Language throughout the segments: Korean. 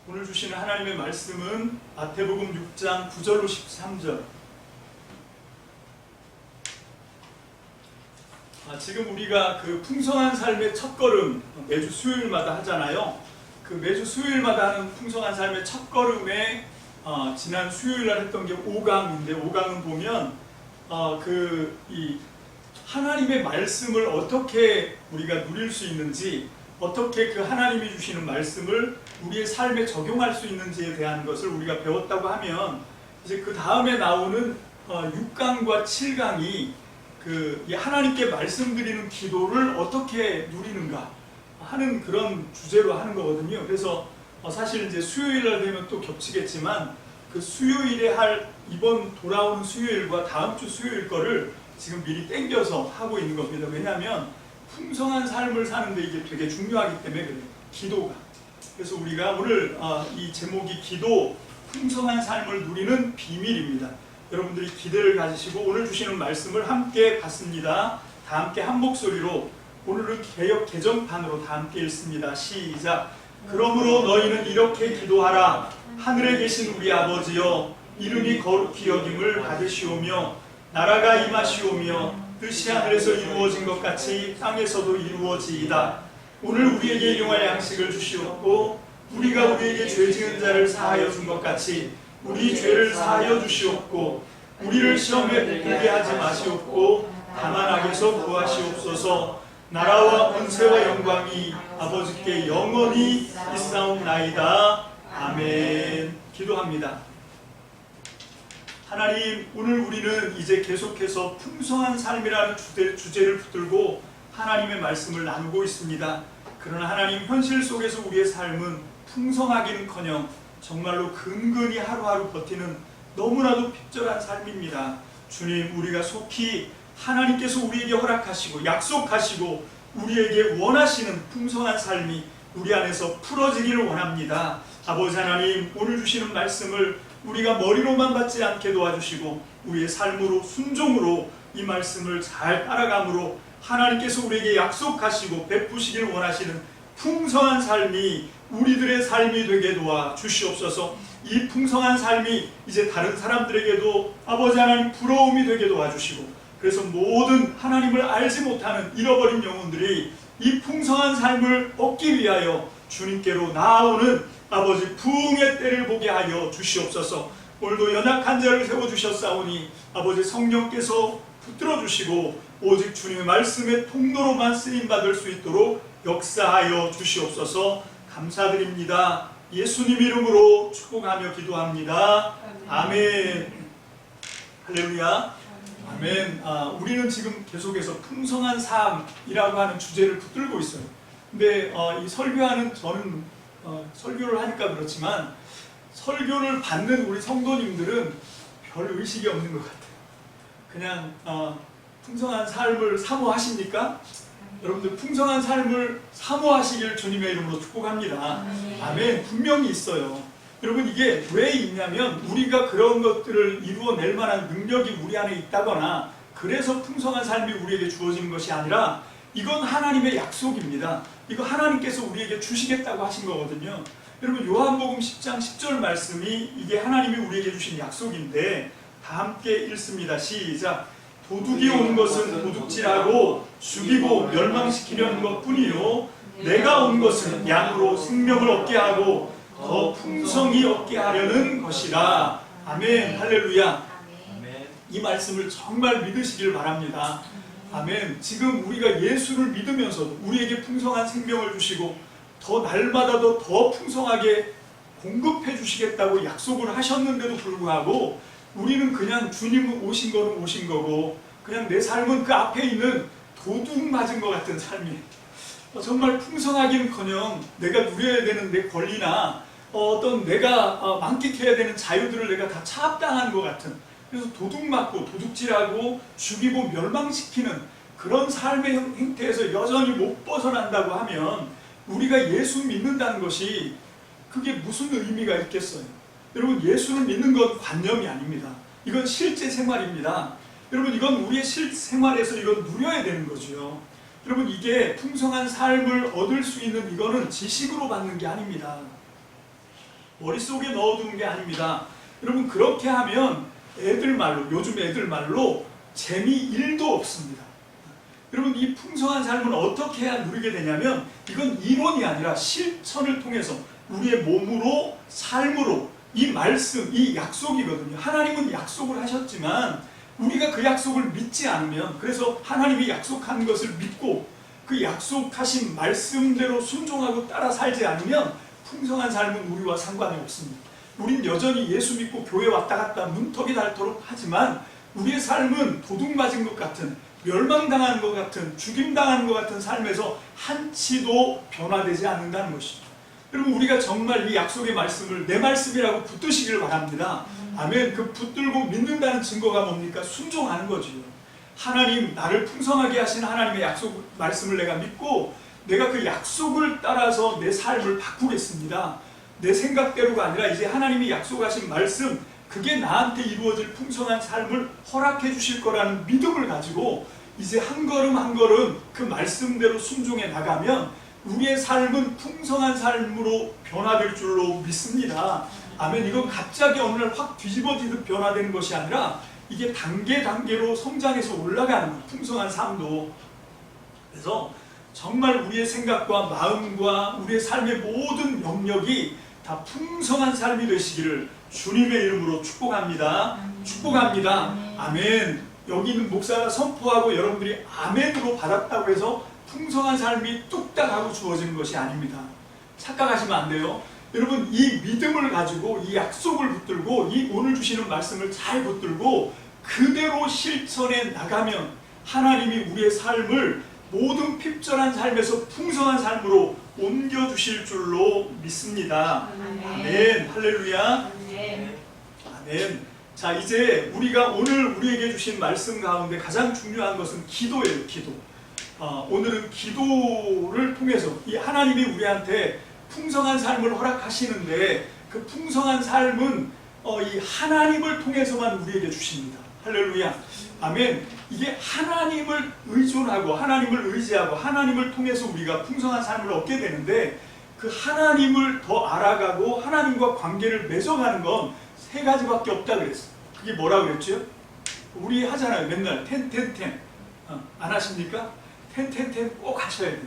오늘 주시는 하나님의 말씀은 마태복음 6장 9절로 13절. 지금 우리가 그 풍성한 삶의 첫걸음 매주 수요일마다 하잖아요. 그 매주 수요일마다 하는 풍성한 삶의 첫걸음에 지난 수요일날 했던 게 5강인데 5강은 보면 이 하나님의 말씀을 어떻게 우리가 누릴 수 있는지, 어떻게 그 하나님이 주시는 말씀을 우리의 삶에 적용할 수 있는지에 대한 것을 우리가 배웠다고 하면, 이제 그 다음에 나오는 6강과 7강이 이 하나님께 말씀드리는 기도를 어떻게 누리는가 하는 그런 주제로 하는 거거든요. 그래서 사실 이제 수요일날 되면 또 겹치겠지만 그 수요일에 할 이번 돌아오는 수요일과 다음 주 수요일 거를 지금 미리 땡겨서 하고 있는 겁니다. 왜냐하면 풍성한 삶을 사는데 이게 되게 중요하기 때문에 그래요. 기도가. 그래서 우리가 오늘 이 제목이 기도, 풍성한 삶을 누리는 비밀입니다. 여러분들이 기대를 가지시고 오늘 주시는 말씀을 함께 받습니다. 다 함께 한 목소리로, 오늘은 개역 개정판으로 다 함께 읽습니다. 시작. 그러므로 너희는 이렇게 기도하라. 하늘에 계신 우리 아버지여, 이름이 거룩히 여김을 받으시오며 나라가 임하시오며 뜻이 하늘에서 이루어진 것 같이 땅에서도 이루어지이다. 오늘 우리에게 일용할 양식을 주시옵고 우리가 우리에게 죄 지은 자를 사하여 준 것 같이 우리 죄를 사하여 주시옵고 우리를 시험에 들게 하지 마시옵고 다만 악에서 구하시옵소서. 나라와 권세와 영광이 아버지께 영원히 있사옵나이다. 아멘. 기도합니다. 하나님, 오늘 우리는 이제 계속해서 풍성한 삶이라는 주제를 붙들고 하나님의 말씀을 나누고 있습니다. 그러나 하나님, 현실 속에서 우리의 삶은 풍성하기는커녕 정말로 근근히 하루하루 버티는 너무나도 핍절한 삶입니다. 주님, 우리가 속히 하나님께서 우리에게 허락하시고 약속하시고 우리에게 원하시는 풍성한 삶이 우리 안에서 풀어지기를 원합니다. 아버지 하나님, 오늘 주시는 말씀을 우리가 머리로만 받지 않게 도와주시고 우리의 삶으로, 순종으로 이 말씀을 잘 따라감으로 하나님께서 우리에게 약속하시고 베푸시길 원하시는 풍성한 삶이 우리들의 삶이 되게 도와주시옵소서. 이 풍성한 삶이 이제 다른 사람들에게도 아버지 하나님 부러움이 되게 도와주시고, 그래서 모든 하나님을 알지 못하는 잃어버린 영혼들이 이 풍성한 삶을 얻기 위하여 주님께로 나아오는 아버지 부흥의 때를 보게 하여 주시옵소서. 오늘도 연약한 자를 세워주셨사오니 아버지 성령께서 붙들어 주시고 오직 주님의 말씀의 통로로만 쓰임받을 수 있도록 역사하여 주시옵소서. 감사드립니다. 예수님 이름으로 축복하며 기도합니다. 아멘. 할렐루야. 아멘. 우리는 지금 계속해서 풍성한 삶이라고 하는 주제를 붙들고 있어요. 근데 이 설교하는 저는 설교를 하니까 그렇지만 설교를 받는 우리 성도님들은 별 의식이 없는 것 같아요. 그냥 풍성한 삶을 사모하십니까? 여러분들 풍성한 삶을 사모하시길 주님의 이름으로 축복합니다. 아멘. 분명히 있어요. 여러분, 이게 왜 있냐면 우리가 그런 것들을 이루어낼 만한 능력이 우리 안에 있다거나 그래서 풍성한 삶이 우리에게 주어지는 것이 아니라 이건 하나님의 약속입니다. 이거 하나님께서 우리에게 주시겠다고 하신 거거든요. 여러분, 요한복음 10장 10절 말씀이 이게 하나님이 우리에게 주신 약속인데 다 함께 읽습니다. 시작. 도둑이 온 것은 도둑질하고 죽이고 멸망시키려는 것뿐이요 내가 온 것은 양으로 생명을 얻게 하고 더 풍성히 얻게 하려는 것이라. 아멘. 할렐루야. 이 말씀을 정말 믿으시길 바랍니다. 아멘. 지금 우리가 예수를 믿으면서도 우리에게 풍성한 생명을 주시고 더 날마다 더 풍성하게 공급해 주시겠다고 약속을 하셨는데도 불구하고 우리는 그냥 주님 오신 거는 오신 거고 그냥 내 삶은 그 앞에 있는 도둑 맞은 것 같은 삶이에요. 정말 풍성하기는커녕 내가 누려야 되는 내 권리나 어떤 내가 만끽해야 되는 자유들을 내가 다 차압당한 것 같은, 그래서 도둑 맞고 도둑질하고 죽이고 멸망시키는 그런 삶의 행태에서 여전히 못 벗어난다고 하면 우리가 예수 믿는다는 것이 그게 무슨 의미가 있겠어요? 여러분, 예수를 믿는 건 관념이 아닙니다. 이건 실제 생활입니다. 여러분, 이건 우리의 실생활에서 이건 누려야 되는 거죠. 여러분, 이게 풍성한 삶을 얻을 수 있는 이거는 지식으로 받는 게 아닙니다. 머릿속에 넣어두는 게 아닙니다. 여러분, 그렇게 하면 애들 말로, 요즘 애들 말로 재미 1도 없습니다. 여러분, 이 풍성한 삶은 어떻게 해야 누리게 되냐면 이건 이론이 아니라 실천을 통해서 우리의 몸으로, 삶으로, 이 말씀, 이 약속이거든요. 하나님은 약속을 하셨지만 우리가 그 약속을 믿지 않으면, 그래서 하나님이 약속한 것을 믿고 그 약속하신 말씀대로 순종하고 따라 살지 않으면 풍성한 삶은 우리와 상관이 없습니다. 우린 여전히 예수 믿고 교회 왔다 갔다 문턱이 닳도록 하지만 우리의 삶은 도둑 맞은 것 같은, 멸망당하는 것 같은, 죽임당하는 것 같은 삶에서 한치도 변화되지 않는다는 것이죠. 여러분, 우리가 정말 이 약속의 말씀을 내 말씀이라고 붙드시길 바랍니다. 아멘. 그 붙들고 믿는다는 증거가 뭡니까? 순종하는 거지요. 하나님, 나를 풍성하게 하신 하나님의 약속 말씀을 내가 믿고 내가 그 약속을 따라서 내 삶을 바꾸겠습니다. 내 생각대로가 아니라 이제 하나님이 약속하신 말씀, 그게 나한테 이루어질 풍성한 삶을 허락해 주실 거라는 믿음을 가지고 이제 한 걸음 한 걸음 그 말씀대로 순종해 나가면 우리의 삶은 풍성한 삶으로 변화될 줄로 믿습니다. 아멘. 이건 갑자기 어느 날 확 뒤집어지듯 변화되는 것이 아니라 이게 단계로 성장해서 올라가는 거예요. 풍성한 삶도. 그래서 정말 우리의 생각과 마음과 우리의 삶의 모든 영역이 다 풍성한 삶이 되시기를 주님의 이름으로 축복합니다. 축복합니다. 아멘. 여기 있는 목사가 선포하고 여러분들이 아멘으로 받았다고 해서 풍성한 삶이 뚝딱 하고 주어지는 것이 아닙니다. 착각하시면 안 돼요. 여러분, 이 믿음을 가지고 이 약속을 붙들고 이 오늘 주시는 말씀을 잘 붙들고 그대로 실천해 나가면 하나님이 우리의 삶을 모든 핍절한 삶에서 풍성한 삶으로 옮겨주실 줄로 믿습니다. 아멘. 할렐루야. 아멘. 자, 이제 우리가 오늘 우리에게 주신 말씀 가운데 가장 중요한 것은 기도예요. 기도. 오늘은 기도를 통해서 이 하나님이 우리한테 풍성한 삶을 허락하시는데 그 풍성한 삶은 이 하나님을 통해서만 우리에게 주십니다. 할렐루야. 아멘. 이게 하나님을 의존하고 하나님을 의지하고 하나님을 통해서 우리가 풍성한 삶을 얻게 되는데 그 하나님을 더 알아가고 하나님과 관계를 맺어가는 건 세 가지밖에 없다 그랬어요. 그게 뭐라고 그랬죠? 우리 하잖아요. 맨날 텐텐텐. 안 하십니까? 텐텐텐 꼭 하셔야 돼요.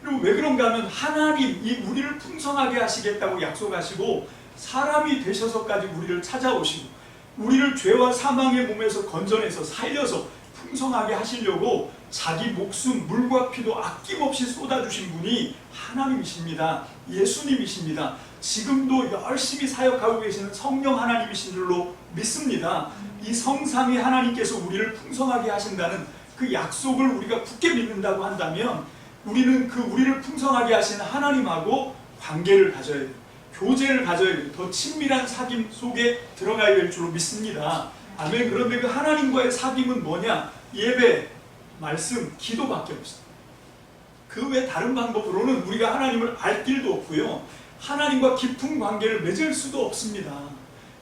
그리고 왜 그런가 하면 하나님이 우리를 풍성하게 하시겠다고 약속하시고 사람이 되셔서까지 우리를 찾아오시고 우리를 죄와 사망의 몸에서 건져내서 살려서 풍성하게 하시려고 자기 목숨, 물과 피도 아낌없이 쏟아주신 분이 하나님이십니다. 예수님이십니다. 지금도 열심히 사역하고 계시는 성령 하나님이신 줄로 믿습니다. 이 성삼위 하나님께서 우리를 풍성하게 하신다는 그 약속을 우리가 굳게 믿는다고 한다면 우리는 그 우리를 풍성하게 하시는 하나님하고 관계를 가져야 돼요. 교제를 가져야 돼요. 더 친밀한 사귐 속에 들어가야 될 줄로 믿습니다. 아멘. 그런데 그 하나님과의 사귐은 뭐냐? 예배, 말씀, 기도밖에 없어요. 그 외 다른 방법으로는 우리가 하나님을 알 길도 없고요. 하나님과 깊은 관계를 맺을 수도 없습니다.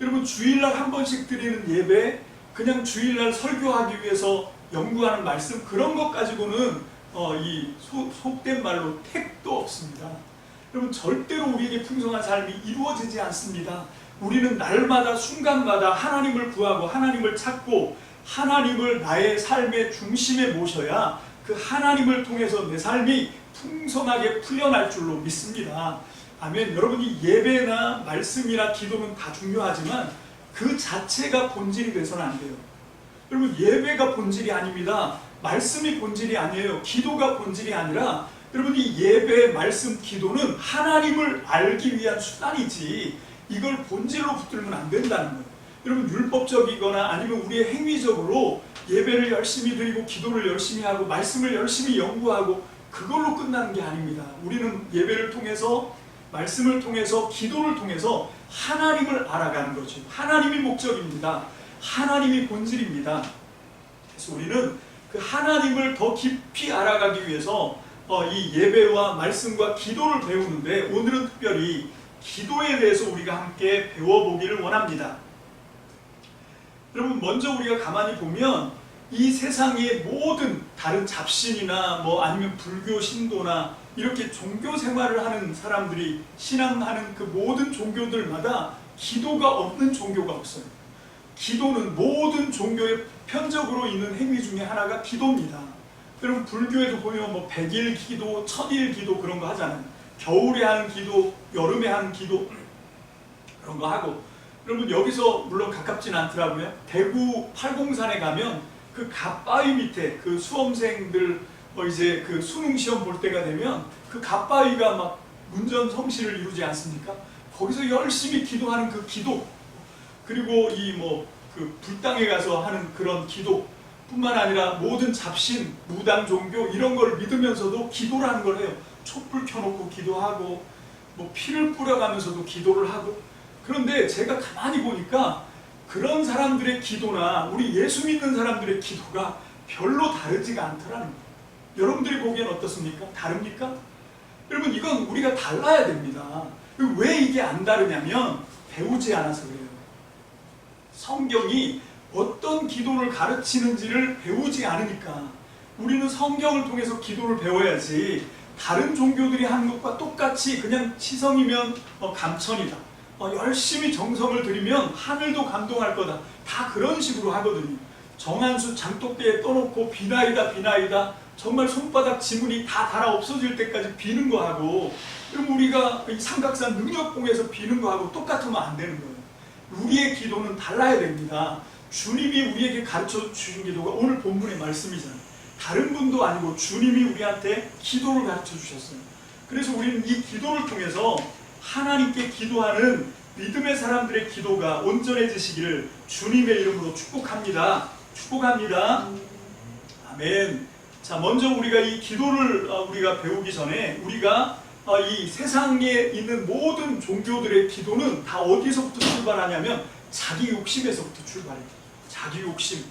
여러분, 주일날 한 번씩 드리는 예배, 그냥 주일날 설교하기 위해서 연구하는 말씀, 그런 것 가지고는 속된 말로 택도 없습니다. 여러분, 절대로 우리에게 풍성한 삶이 이루어지지 않습니다. 우리는 날마다 순간마다 하나님을 구하고 하나님을 찾고 하나님을 나의 삶의 중심에 모셔야 그 하나님을 통해서 내 삶이 풍성하게 풀려날 줄로 믿습니다. 아멘. 여러분이 예배나 말씀이나 기도는 다 중요하지만 그 자체가 본질이 돼서는 안 돼요. 여러분, 예배가 본질이 아닙니다. 말씀이 본질이 아니에요. 기도가 본질이 아니라 여러분, 이 예배, 말씀, 기도는 하나님을 알기 위한 수단이지 이걸 본질로 붙들면 안 된다는 거예요. 여러분, 율법적이거나 아니면 우리의 행위적으로 예배를 열심히 드리고 기도를 열심히 하고 말씀을 열심히 연구하고 그걸로 끝나는 게 아닙니다. 우리는 예배를 통해서 말씀을 통해서 기도를 통해서 하나님을 알아가는 거죠. 하나님이 목적입니다. 하나님이 본질입니다. 그래서 우리는 그 하나님을 더 깊이 알아가기 위해서 이 예배와 말씀과 기도를 배우는데 오늘은 특별히 기도에 대해서 우리가 함께 배워보기를 원합니다. 여러분, 먼저 우리가 가만히 보면 이 세상의 모든 다른 잡신이나 아니면 불교 신도나 이렇게 종교 생활을 하는 사람들이 신앙하는 그 모든 종교들마다 기도가 없는 종교가 없어요. 기도는 모든 종교의 편적으로 있는 행위 중에 하나가 기도입니다. 여러분 불교에도 보면 뭐 100일 기도, 1000일 기도 그런 거 하잖아요. 겨울에 하는 기도, 여름에 하는 기도 그런 거 하고, 여러분 여기서 물론 가깝진 않더라고요. 대구 팔공산에 가면 그 갓바위 밑에 그 수험생들 이제 그 수능 시험 볼 때가 되면 그 갓바위가 막 문전성시를 이루지 않습니까? 거기서 열심히 기도하는 그 기도, 그리고 이 뭐 그 불당에 가서 하는 그런 기도 뿐만 아니라 모든 잡신, 무당 종교 이런 걸 믿으면서도 기도라는 걸 해요. 촛불 켜놓고 기도하고 뭐 피를 뿌려가면서도 기도를 하고. 그런데 제가 가만히 보니까 그런 사람들의 기도나 우리 예수 믿는 사람들의 기도가 별로 다르지가 않더라는 거예요. 여러분들이 보기엔 어떻습니까? 다릅니까? 여러분 이건 우리가 달라야 됩니다. 왜 이게 안 다르냐면 배우지 않아서 그래요. 성경이 어떤 기도를 가르치는지를 배우지 않으니까. 우리는 성경을 통해서 기도를 배워야지 다른 종교들이 하는 것과 똑같이 그냥 치성이면 감천이다, 열심히 정성을 들이면 하늘도 감동할 거다, 다 그런 식으로 하거든요. 정한수 장독대에 떠놓고 비나이다 비나이다 정말 손바닥 지문이 다 닳아 없어질 때까지 비는 거 하고, 그럼 우리가 삼각산 능력봉에서 비는 거 하고 똑같으면 안 되는 거예요. 우리의 기도는 달라야 됩니다. 주님이 우리에게 가르쳐 주신 기도가 오늘 본문의 말씀이잖아요. 다른 분도 아니고 주님이 우리한테 기도를 가르쳐 주셨어요. 그래서 우리는 이 기도를 통해서 하나님께 기도하는 믿음의 사람들의 기도가 온전해지시기를 주님의 이름으로 축복합니다. 축복합니다. 아멘. 자, 먼저 우리가 이 기도를 우리가 배우기 전에 우리가 이 세상에 있는 모든 종교들의 기도는 다 어디서부터 출발하냐면 자기 욕심에서부터 출발해요. 자기 욕심.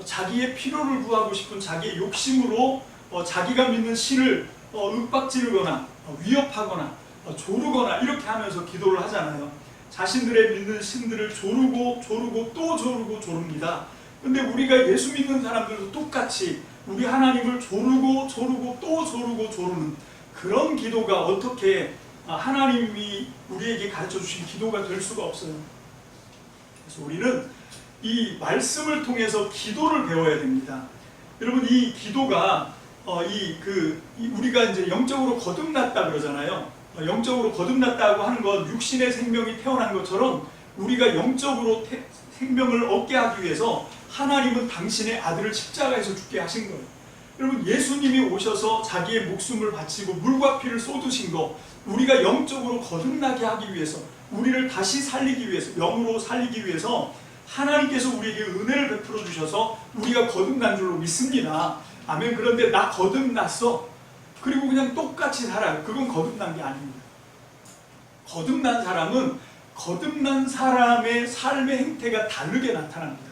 자기의 필요를 구하고 싶은 자기의 욕심으로 자기가 믿는 신을 윽박지르거나 위협하거나 조르거나 이렇게 하면서 기도를 하잖아요. 자신들의 믿는 신들을 조르고 또 조릅니다. 근데 우리가 예수 믿는 사람들도 똑같이 우리 하나님을 조르고 또 조르는 그런 기도가 어떻게 하나님이 우리에게 가르쳐 주신 기도가 될 수가 없어요. 그래서 우리는 이 말씀을 통해서 기도를 배워야 됩니다. 여러분 이 기도가 우리가 이제 영적으로 거듭났다 그러잖아요. 영적으로 거듭났다고 하는 건 육신의 생명이 태어난 것처럼 우리가 영적으로 생명을 얻게 하기 위해서 하나님은 당신의 아들을 십자가에서 죽게 하신 거예요. 여러분 예수님이 오셔서 자기의 목숨을 바치고 물과 피를 쏟으신 거, 우리가 영적으로 거듭나게 하기 위해서, 우리를 다시 살리기 위해서, 영으로 살리기 위해서 하나님께서 우리에게 은혜를 베풀어 주셔서 우리가 거듭난 줄로 믿습니다. 아멘. 그런데 나 거듭났어. 그리고 그냥 똑같이 살아요. 그건 거듭난 게 아닙니다. 거듭난 사람은 거듭난 사람의 삶의 행태가 다르게 나타납니다.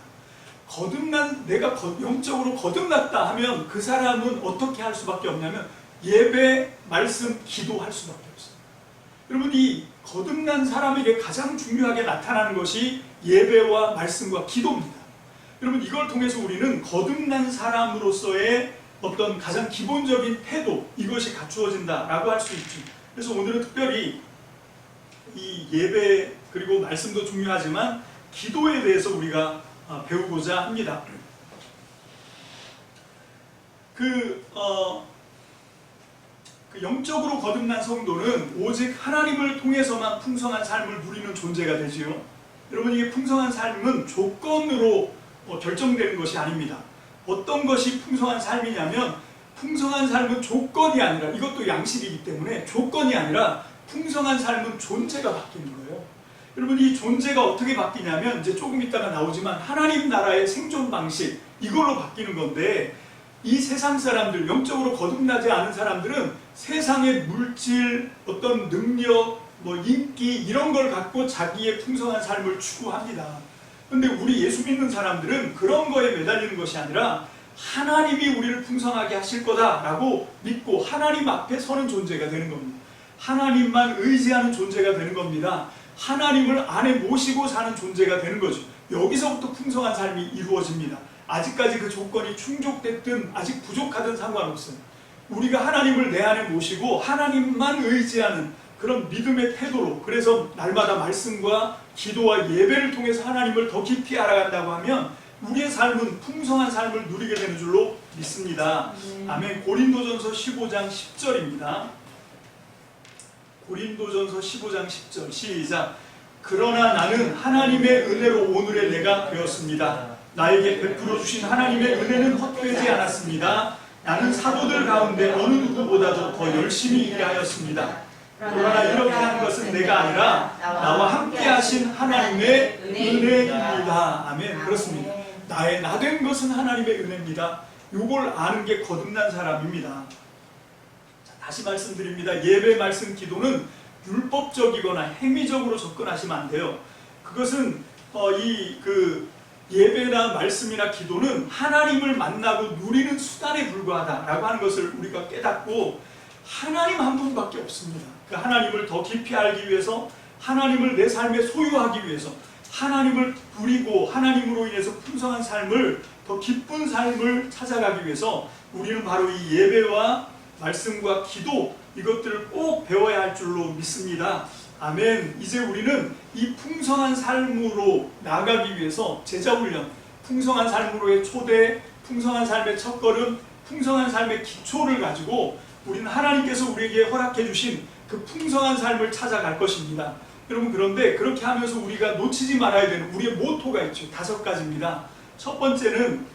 내가 영적으로 거듭났다 하면 그 사람은 어떻게 할 수밖에 없냐면 예배, 말씀, 기도할 수밖에 없어요. 여러분 이 거듭난 사람에게 가장 중요하게 나타나는 것이 예배와 말씀과 기도입니다. 여러분 이걸 통해서 우리는 거듭난 사람으로서의 어떤 가장 기본적인 태도, 이것이 갖추어진다라고 할 수 있죠. 그래서 오늘은 특별히 이 예배 그리고 말씀도 중요하지만 기도에 대해서 우리가 배우고자 합니다. 그 영적으로 거듭난 성도는 오직 하나님을 통해서만 풍성한 삶을 누리는 존재가 되지요. 여러분 이게 풍성한 삶은 조건으로 결정되는 것이 아닙니다. 어떤 것이 풍성한 삶이냐면 풍성한 삶은 조건이 아니라, 이것도 양식이기 때문에 조건이 아니라 풍성한 삶은 존재가 바뀌는 거예요. 여러분 이 존재가 어떻게 바뀌냐면 이제 조금 있다가 나오지만 하나님 나라의 생존 방식, 이걸로 바뀌는 건데, 이 세상 사람들, 영적으로 거듭나지 않은 사람들은 세상의 물질, 어떤 능력, 인기 이런 걸 갖고 자기의 풍성한 삶을 추구합니다. 그런데 우리 예수 믿는 사람들은 그런 거에 매달리는 것이 아니라 하나님이 우리를 풍성하게 하실 거다라고 믿고 하나님 앞에 서는 존재가 되는 겁니다. 하나님만 의지하는 존재가 되는 겁니다. 하나님을 안에 모시고 사는 존재가 되는 거죠. 여기서부터 풍성한 삶이 이루어집니다. 아직까지 그 조건이 충족됐든 아직 부족하든 상관없어요. 우리가 하나님을 내 안에 모시고 하나님만 의지하는 그런 믿음의 태도로, 그래서 날마다 말씀과 기도와 예배를 통해서 하나님을 더 깊이 알아간다고 하면 우리의 삶은 풍성한 삶을 누리게 되는 줄로 믿습니다. 아멘. 고린도전서 15장 10절입니다. 고린도전서 15장 10절 시작. 그러나 나는 하나님의 은혜로 오늘의 내가 되었습니다. 나에게 베풀어 주신 하나님의 은혜는 헛되지 않았습니다. 나는 사도들 가운데 어느 누구보다도 더 열심히 일하였습니다. 그러나 이렇게 한 것은 내가 아니라 나와 함께 하신 하나님의 은혜입니다. 아멘. 그렇습니다. 나 된 것은 하나님의 은혜입니다. 요걸 아는 게 거듭난 사람입니다. 자, 다시 말씀드립니다. 예배, 말씀, 기도는 율법적이거나 행위적으로 접근하시면 안 돼요. 그것은 예배나 말씀이나 기도는 하나님을 만나고 누리는 수단에 불과하다라고 하는 것을 우리가 깨닫고, 하나님 한 분밖에 없습니다. 그 하나님을 더 깊이 알기 위해서, 하나님을 내 삶에 소유하기 위해서, 하나님을 누리고 하나님으로 인해서 풍성한 삶을, 더 기쁜 삶을 찾아가기 위해서 우리는 바로 이 예배와 말씀과 기도, 이것들을 꼭 배워야 할 줄로 믿습니다. 아멘. 이제 우리는 이 풍성한 삶으로 나아가기 위해서 제자훈련, 풍성한 삶으로의 초대, 풍성한 삶의 첫걸음, 풍성한 삶의 기초를 가지고 우리는 하나님께서 우리에게 허락해 주신 그 풍성한 삶을 찾아갈 것입니다. 여러분, 그런데 그렇게 하면서 우리가 놓치지 말아야 되는 우리의 모토가 있죠. 5가지입니다. 첫 번째는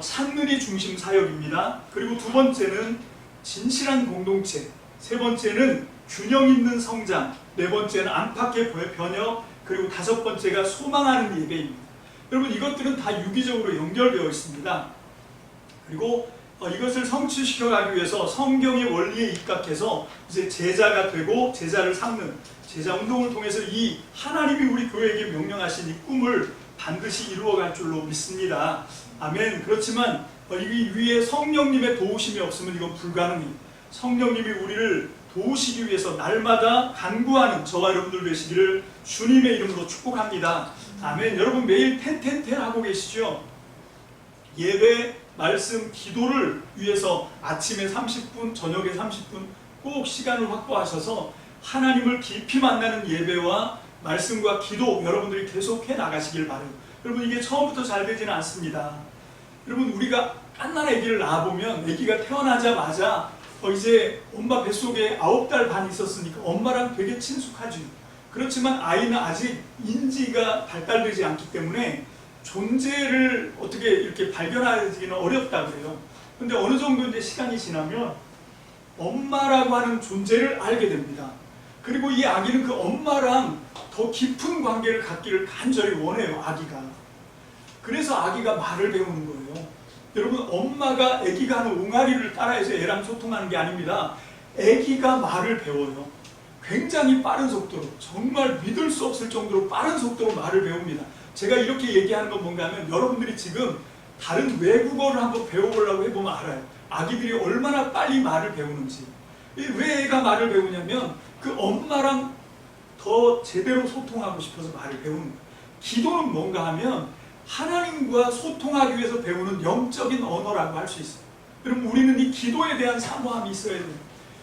찾는 이 중심 사역입니다. 그리고 두 번째는 진실한 공동체, 세 번째는 균형 있는 성장, 네 번째는 안팎의 변혁, 그리고 5번째가 소망하는 예배입니다. 여러분, 이것들은 다 유기적으로 연결되어 있습니다. 그리고 이것을 성취시켜 가기 위해서 성경의 원리에 입각해서 이제 제자가 되고 제자를 삼는 제자 운동을 통해서 이 하나님이 우리 교회에게 명령하신 이 꿈을 반드시 이루어갈 줄로 믿습니다. 아멘. 그렇지만 이 위에 성령님의 도우심이 없으면 이건 불가능해요. 성령님이 우리를 도우시기 위해서 날마다 간구하는 저와 여러분들 되시기를 주님의 이름으로 축복합니다. 아멘. 여러분, 매일 텐텐텐 하고 계시죠? 예배, 말씀, 기도를 위해서 아침에 30분, 저녁에 30분 꼭 시간을 확보하셔서 하나님을 깊이 만나는 예배와 말씀과 기도 여러분들이 계속해 나가시길 바라요. 여러분, 이게 처음부터 잘 되지는 않습니다. 여러분, 우리가 갓난 아기를 낳아보면 아기가 태어나자마자 이제 엄마 뱃속에 9달 반 있었으니까 엄마랑 되게 친숙하죠. 그렇지만 아이는 아직 인지가 발달되지 않기 때문에 존재를 어떻게 이렇게 발견하기는 어렵다 그래요. 근데 어느 정도 이제 시간이 지나면 엄마라고 하는 존재를 알게 됩니다. 그리고 이 아기는 그 엄마랑 더 깊은 관계를 갖기를 간절히 원해요, 아기가. 그래서 아기가 말을 배우는 거예요. 여러분, 엄마가 아기가 하는 옹알이를 따라해서 애랑 소통하는 게 아닙니다. 아기가 말을 배워요. 굉장히 빠른 속도로, 정말 믿을 수 없을 정도로 빠른 속도로 말을 배웁니다. 제가 이렇게 얘기하는 건 뭔가 하면 여러분들이 지금 다른 외국어를 한번 배워보려고 해보면 알아요. 아기들이 얼마나 빨리 말을 배우는지. 왜 애가 말을 배우냐면 그 엄마랑 더 제대로 소통하고 싶어서 말을 배우는 거예요. 기도는 뭔가 하면 하나님과 소통하기 위해서 배우는 영적인 언어라고 할 수 있어요. 여러분, 우리는 이 기도에 대한 사모함이 있어야 돼요.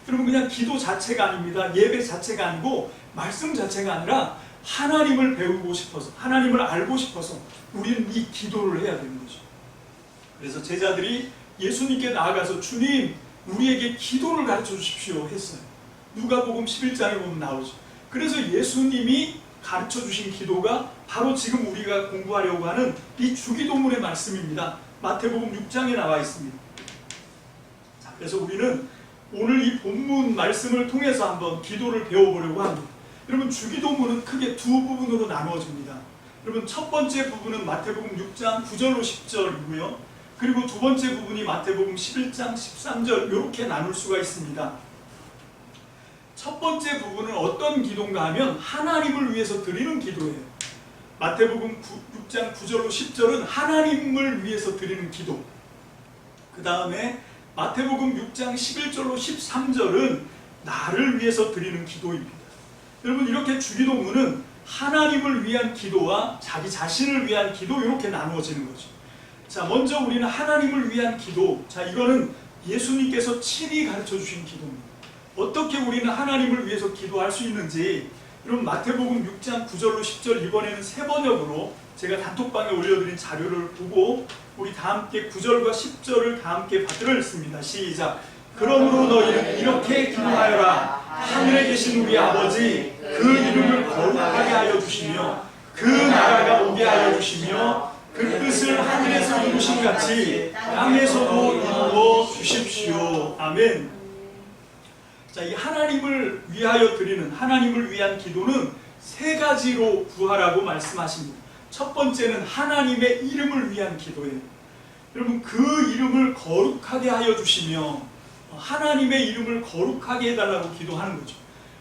여러분, 그냥 기도 자체가 아닙니다. 예배 자체가 아니고 말씀 자체가 아니라 하나님을 배우고 싶어서, 하나님을 알고 싶어서 우리는 이 기도를 해야 되는 거죠. 그래서 제자들이 예수님께 나아가서 주님, 우리에게 기도를 가르쳐 주십시오 했어요. 누가복음 11장에 보면 나오죠. 그래서 예수님이 가르쳐 주신 기도가 바로 지금 우리가 공부하려고 하는 이 주기도문의 말씀입니다. 마태복음 6장에 나와 있습니다. 자, 그래서 우리는 오늘 이 본문 말씀을 통해서 한번 기도를 배워보려고 합니다. 여러분, 주기도문은 크게 두 부분으로 나누어집니다. 여러분, 첫 번째 부분은 마태복음 6장 9절로 10절이고요. 그리고 두 번째 부분이 마태복음 11장 13절, 이렇게 나눌 수가 있습니다. 첫 번째 부분은 어떤 기도인가 하면 하나님을 위해서 드리는 기도예요. 마태복음 6장 9절로 10절은 하나님을 위해서 드리는 기도. 그 다음에 마태복음 6장 11절로 13절은 나를 위해서 드리는 기도입니다. 여러분, 이렇게 주기도문은 하나님을 위한 기도와 자기 자신을 위한 기도, 이렇게 나누어지는 거죠. 자, 먼저 우리는 하나님을 위한 기도. 자, 이거는 예수님께서 친히 가르쳐 주신 기도입니다. 어떻게 우리는 하나님을 위해서 기도할 수 있는지, 여러분 마태복음 6장 9절로 10절 이번에는 세 번역으로 제가 단톡방에 올려드린 자료를 보고 우리 다 함께 9절과 10절을 다 함께 받들어 읽습니다. 시작. 그러므로 너희는 이렇게 기도하여라. 하늘에 계신 우리 아버지, 그 이름을 거룩하게 하여 주시며 그 나라가 오게 하여 주시며 그 뜻을 하늘에서 이루신 같이 땅에서도 이루어 주십시오. 아멘. 자, 이 하나님을 위하여 드리는, 하나님을 위한 기도는 세 가지로 구하라고 말씀하십니다. 첫 번째는 하나님의 이름을 위한 기도예요. 여러분, 그 이름을 거룩하게 하여 주시며 하나님의 이름을 거룩하게 해달라고 기도하는 거죠.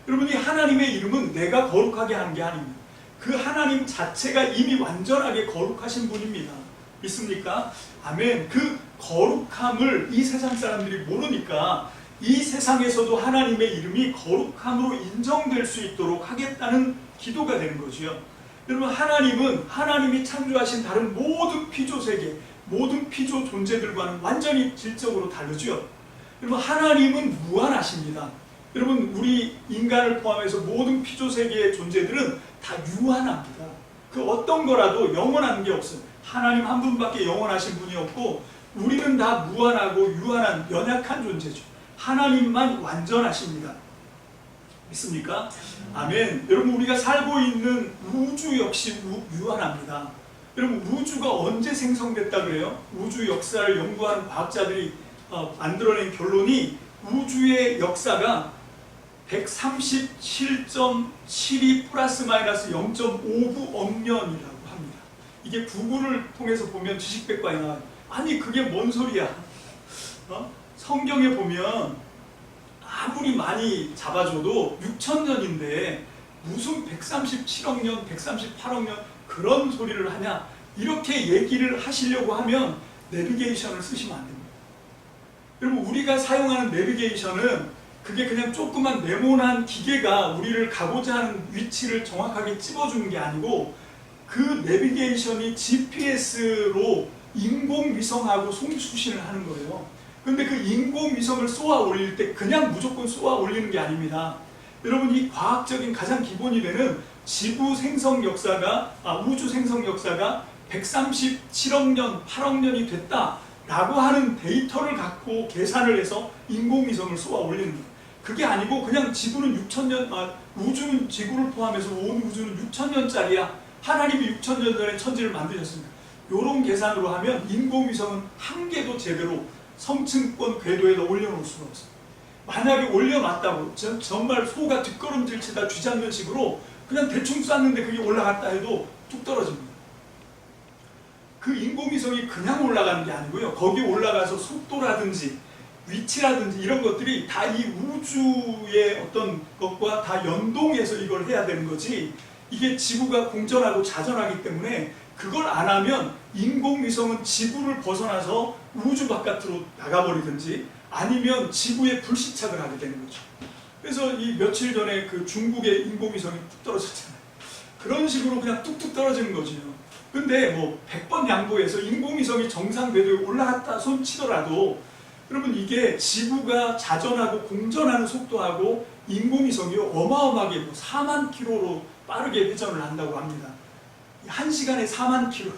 여러분, 이 하나님의 이름은 내가 거룩하게 하는 게 아닙니다. 그 하나님 자체가 이미 완전하게 거룩하신 분입니다. 믿습니까? 아멘. 그 거룩함을 이 세상 사람들이 모르니까 이 세상에서도 하나님의 이름이 거룩함으로 인정될 수 있도록 하겠다는 기도가 되는 거죠. 여러분, 하나님은 하나님이 창조하신 다른 모든 피조세계, 모든 피조 존재들과는 완전히 질적으로 다르죠. 여러분, 하나님은 무한하십니다. 여러분, 우리 인간을 포함해서 모든 피조세계의 존재들은 다 유한합니다. 그 어떤 거라도 영원한 게 없어요. 하나님 한 분밖에 영원하신 분이 없고 우리는 다 무한하고 유한한 연약한 존재죠. 하나님만 완전하십니다. 믿습니까? 아멘. 여러분, 우리가 살고 있는 우주 역시 유한합니다. 여러분, 우주가 언제 생성됐다 그래요? 우주 역사를 연구하는 과학자들이 만들어낸 결론이 우주의 역사가 137.72 플러스 마이너스 0.59억 년이라고 합니다. 이게 구글을 통해서 보면 지식백과에 나와요. 아니, 그게 뭔 소리야? 성경에 보면 아무리 많이 잡아줘도 6천년인데 무슨 137억 년, 138억 년 그런 소리를 하냐, 이렇게 얘기를 하시려고 하면 내비게이션을 쓰시면 안 됩니다. 여러분, 우리가 사용하는 내비게이션은 그게 그냥 조그만 네모난 기계가 우리를 가고자 하는 위치를 정확하게 찝어주는 게 아니고 그 내비게이션이 GPS로 인공위성하고 송수신을 하는 거예요. 근데 그 인공위성을 쏘아 올릴 때 그냥 무조건 쏘아 올리는 게 아닙니다. 여러분, 이 과학적인 가장 기본이 되는 지구 생성 역사가, 우주 생성 역사가 137억 년, 8억 년이 됐다라고 하는 데이터를 갖고 계산을 해서 인공위성을 쏘아 올리는 거예요. 그게 아니고 그냥 지구는 6천년, 우주는 지구를 포함해서 온 우주는 6천년짜리야. 하나님이 6천년 전에 천지를 만드셨습니다. 이런 계산으로 하면 인공위성은 한 개도 제대로 성층권 궤도에다 올려놓을 수가 없어요. 만약에 올려놨다고 정말 소가 뒷걸음질 치다 쥐잡는 식으로 그냥 대충 쐈는데 그게 올라갔다 해도 뚝 떨어집니다. 그 인공위성이 그냥 올라가는 게 아니고요. 거기 올라가서 속도라든지 위치라든지 이런 것들이 다 이 우주의 어떤 것과 다 연동해서 이걸 해야 되는 거지, 이게 지구가 공전하고 자전하기 때문에 그걸 안 하면 인공위성은 지구를 벗어나서 우주 바깥으로 나가버리든지 아니면 지구에 불시착을 하게 되는 거죠. 그래서 이 며칠 전에 그 중국의 인공위성이 뚝 떨어졌잖아요. 그런 식으로 그냥 뚝뚝 떨어지는 거죠. 근데 뭐 100번 양보해서 인공위성이 정상 궤도에 올라갔다 손 치더라도 여러분, 이게 지구가 자전하고 공전하는 속도하고 인공위성이 어마어마하게 뭐 4만 킬로로 빠르게 회전을 한다고 합니다. 1시간에 4만 킬로.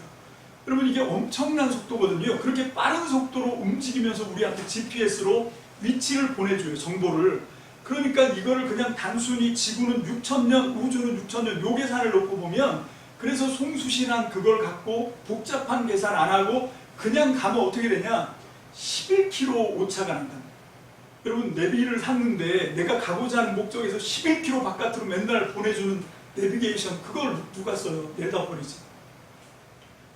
여러분, 이게 엄청난 속도거든요. 그렇게 빠른 속도로 움직이면서 우리한테 GPS로 위치를 보내줘요, 정보를. 그러니까 이거를 그냥 단순히 지구는 6천년, 우주는 6천년 요 계산을 놓고 보면, 그래서 송수신한 그걸 갖고 복잡한 계산 안 하고 그냥 가면 어떻게 되냐, 11km 오차가 난다. 여러분, 내비를 샀는데 내가 가고자 하는 목적에서 11km 바깥으로 맨날 보내주는 내비게이션, 그걸 누가 써요? 내다 버리지.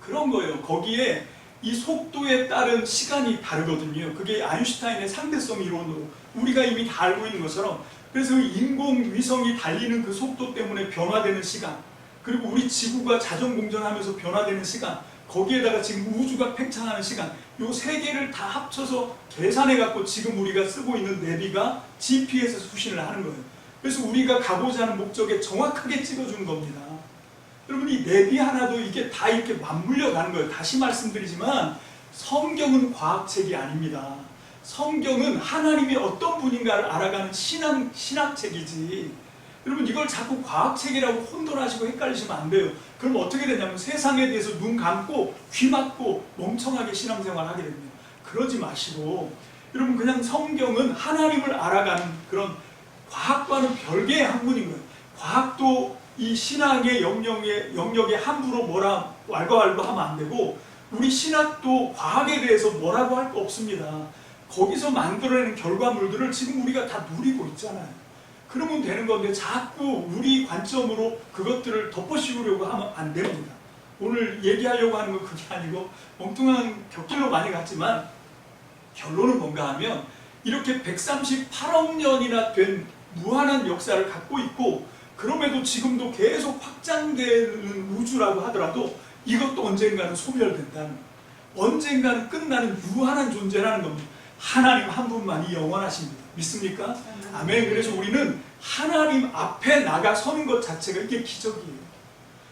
그런 거예요. 거기에 이 속도에 따른 시간이 다르거든요. 그게 아인슈타인의 상대성 이론으로 우리가 이미 다 알고 있는 것처럼, 그래서 인공위성이 달리는 그 속도 때문에 변화되는 시간, 그리고 우리 지구가 자전공전하면서 변화되는 시간, 거기에다가 지금 우주가 팽창하는 시간, 요 세 개를 다 합쳐서 계산해 갖고 지금 우리가 쓰고 있는 내비가 GPS 수신을 하는 거예요. 그래서 우리가 가고자 하는 목적에 정확하게 찍어주는 겁니다. 여러분, 이 내비 하나도 이게 다 이렇게 맞물려 가는 거예요. 다시 말씀드리지만 성경은 과학책이 아닙니다. 성경은 하나님이 어떤 분인가를 알아가는 신학책이지. 여러분 이걸 자꾸 과학책이라고 혼돈하시고 헷갈리시면 안 돼요. 그럼 어떻게 되냐면 세상에 대해서 눈 감고 귀 막고 멍청하게 신앙생활 하게 됩니다. 그러지 마시고 여러분 그냥 성경은 하나님을 알아가는 그런 과학과는 별개의 학문인 거예요. 과학도 이 신학의 영역에 함부로 뭐라 왈가왈부 하면 안 되고 우리 신학도 과학에 대해서 뭐라고 할 거 없습니다. 거기서 만들어내는 결과물들을 지금 우리가 다 누리고 있잖아요. 그러면 되는 건데 자꾸 우리 관점으로 그것들을 덮어씌우려고 하면 안 됩니다. 오늘 얘기하려고 하는 건 그게 아니고 엉뚱한 격길로 많이 갔지만 결론은 뭔가 하면 이렇게 138억 년이나 된 무한한 역사를 갖고 있고 그럼에도 지금도 계속 확장되는 우주라고 하더라도 이것도 언젠가는 소멸된다는 거예요. 언젠가는 끝나는 유한한 존재라는 겁니다. 하나님 한 분만이 영원하십니다. 믿습니까? 아멘. 그래서 우리는 하나님 앞에 나가 서는 것 자체가 이게 기적이에요.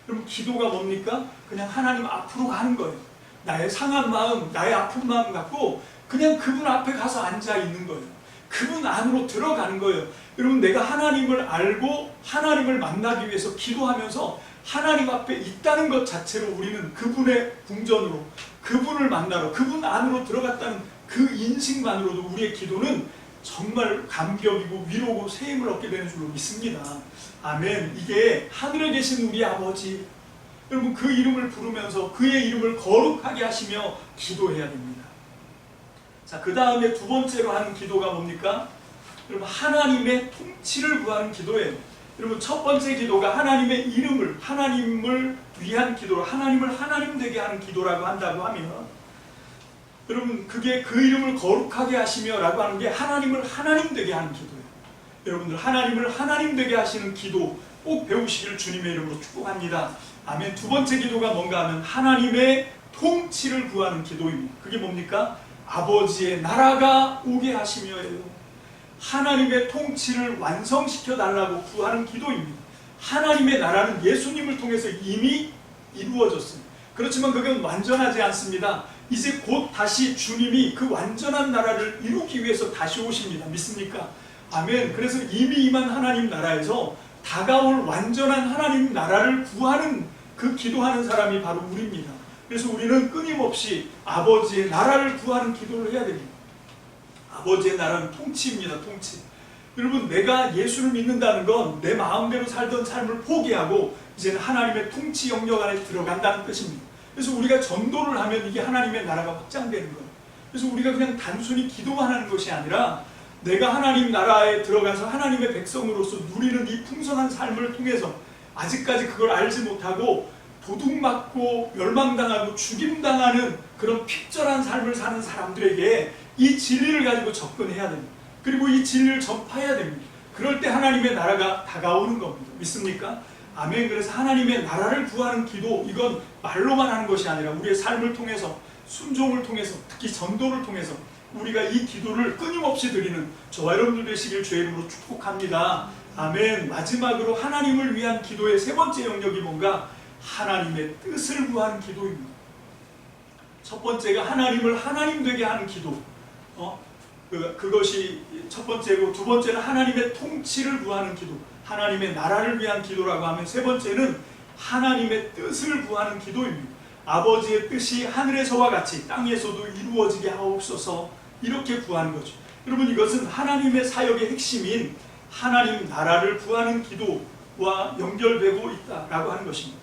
그럼 기도가 뭡니까? 그냥 하나님 앞으로 가는 거예요. 나의 상한 마음, 나의 아픈 마음 갖고 그냥 그분 앞에 가서 앉아 있는 거예요. 그분 안으로 들어가는 거예요. 여러분 내가 하나님을 알고 하나님을 만나기 위해서 기도하면서 하나님 앞에 있다는 것 자체로 우리는 그분의 궁전으로 그분을 만나러 그분 안으로 들어갔다는 그 인식만으로도 우리의 기도는 정말 감격이고 위로고 세임을 얻게 되는 줄로 믿습니다. 아멘. 이게 하늘에 계신 우리 아버지 여러분 그 이름을 부르면서 그의 이름을 거룩하게 하시며 기도해야 됩니다. 자, 그 다음에 두 번째로 하는 기도가 뭡니까? 여러분 하나님의 통치를 구하는 기도예요. 여러분 첫 번째 기도가 하나님의 이름을 하나님을 위한 기도, 하나님을 하나님 되게 하는 기도라고 한다고 하면 여러분 그게 그 이름을 거룩하게 하시며 라고 하는 게 하나님을 하나님 되게 하는 기도예요. 여러분들 하나님을 하나님 되게 하시는 기도 꼭 배우시기를 주님의 이름으로 축복합니다. 아멘. 두 번째 기도가 뭔가 하면 하나님의 통치를 구하는 기도입니다. 그게 뭡니까? 아버지의 나라가 오게 하시며예요. 하나님의 통치를 완성시켜 달라고 구하는 기도입니다. 하나님의 나라는 예수님을 통해서 이미 이루어졌어요. 그렇지만 그건 완전하지 않습니다. 이제 곧 다시 주님이 그 완전한 나라를 이루기 위해서 다시 오십니다. 믿습니까? 아멘. 그래서 이미 임한 하나님 나라에서 다가올 완전한 하나님 나라를 구하는 그 기도하는 사람이 바로 우리입니다. 그래서 우리는 끊임없이 아버지의 나라를 구하는 기도를 해야 됩니다. 아버지의 나라는 통치입니다. 통치. 여러분 내가 예수를 믿는다는 건 내 마음대로 살던 삶을 포기하고 이제는 하나님의 통치 영역 안에 들어간다는 뜻입니다. 그래서 우리가 전도를 하면 이게 하나님의 나라가 확장되는 거예요. 그래서 우리가 그냥 단순히 기도만 하는 것이 아니라 내가 하나님 나라에 들어가서 하나님의 백성으로서 누리는 이 풍성한 삶을 통해서 아직까지 그걸 알지 못하고 도둑맞고 멸망당하고 죽임당하는 그런 핍절한 삶을 사는 사람들에게 이 진리를 가지고 접근해야 됩니다. 그리고 이 진리를 전파해야 됩니다. 그럴 때 하나님의 나라가 다가오는 겁니다. 믿습니까? 아멘. 그래서 하나님의 나라를 구하는 기도, 이건 말로만 하는 것이 아니라 우리의 삶을 통해서, 순종을 통해서, 특히 전도를 통해서 우리가 이 기도를 끊임없이 드리는 저와 여러분들 되시길 주의 이름으로 축복합니다. 아멘. 마지막으로 하나님을 위한 기도의 세 번째 영역이 뭔가? 하나님의 뜻을 구하는 기도입니다. 첫 번째가 하나님을 하나님 되게 하는 기도. 그것이 첫 번째고, 두 번째는 하나님의 통치를 구하는 기도, 하나님의 나라를 위한 기도라고 하면, 세 번째는 하나님의 뜻을 구하는 기도입니다. 아버지의 뜻이 하늘에서와 같이 땅에서도 이루어지게 하옵소서, 이렇게 구하는 거죠. 여러분 이것은 하나님의 사역의 핵심인 하나님 나라를 구하는 기도와 연결되고 있다라고 하는 것입니다.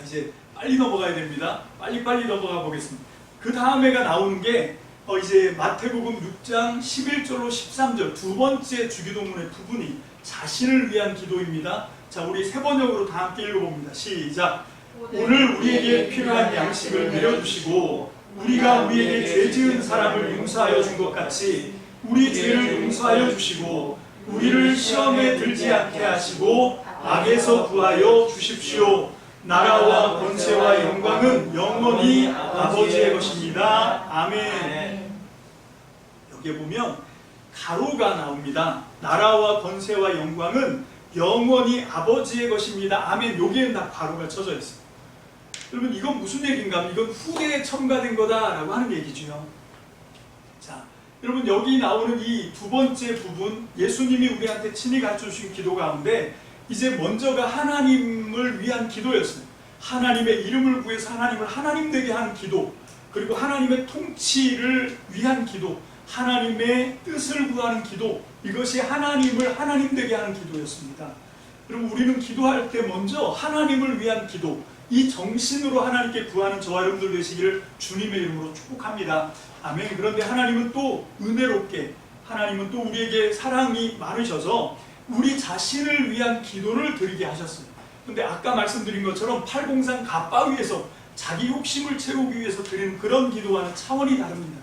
이제 빨리 넘어가야 됩니다. 빨리 넘어가 보겠습니다. 그 다음에가 나오는 게 이제 마태복음 6장 11절로 13절 두 번째 주기도문의 부분이 자신을 위한 기도입니다. 자, 우리 세 번역으로 다 함께 읽어봅니다. 시작. 오늘 우리에게 필요한 양식을 내려주시고 우리가 우리에게 죄 지은 사람을 용서하여 준 것 같이 우리 죄를 용서하여 주시고 우리를 시험에 들지 않게 하시고 악에서 구하여 주십시오. 나라와 권세와 영광은 영원히 아버지의 것입니다. 아멘. 여기에 보면 가로가 나옵니다. 나라와 권세와 영광은 영원히 아버지의 것입니다. 아멘. 여기에는 다 가로가 쳐져 있어요. 여러분 이건 무슨 얘기인가 하면 이건 후대에 첨가된 거다라고 하는 얘기죠. 자, 여러분 여기 나오는 이 두 번째 부분, 예수님이 우리한테 친히 가르쳐주신 기도 가운데 이제 먼저가 하나님을 위한 기도였어요. 하나님의 이름을 구해서 하나님을 하나님 되게 하는 기도, 그리고 하나님의 통치를 위한 기도, 하나님의 뜻을 구하는 기도, 이것이 하나님을 하나님 되게 하는 기도였습니다. 그럼 우리는 기도할 때 먼저 하나님을 위한 기도, 이 정신으로 하나님께 구하는 저와 여러분들 되시기를 주님의 이름으로 축복합니다. 아멘. 그런데 하나님은 또 은혜롭게, 하나님은 또 우리에게 사랑이 많으셔서 우리 자신을 위한 기도를 드리게 하셨어요. 근데 아까 말씀드린 것처럼 팔공산 갑바 위에서 자기 욕심을 채우기 위해서 드리는 그런 기도와는 차원이 다릅니다.